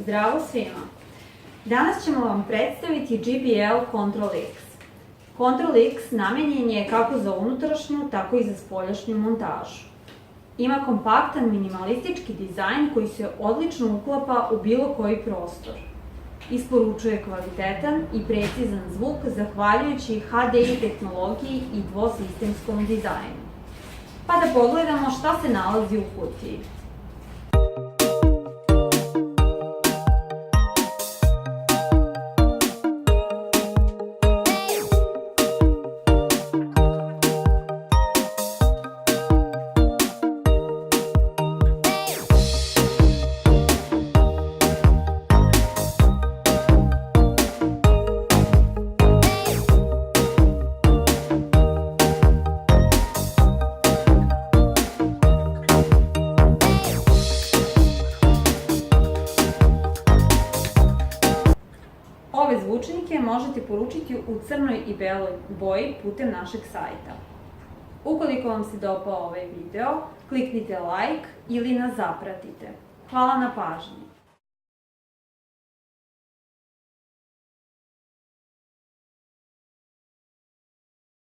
Zdravo svima! Danas ćemo vam predstaviti JBL Control-X. Control-X namenjen je kako za unutrašnju, tako i za spoljašnju montažu. Ima kompaktan minimalistički dizajn koji se odlično uklapa u bilo koji prostor. Isporučuje kvalitetan i precizan zvuk zahvaljujući HDI tehnologiji i dvosistemskom dizajnu. Pa da pogledamo šta se nalazi u kutiji. Ove zvučnike možete poručiti u crnoj i beloj boji putem našeg sajta. Ukoliko vam se dopao ovaj video, kliknite like ili nas zapratite. Hvala na pažnji!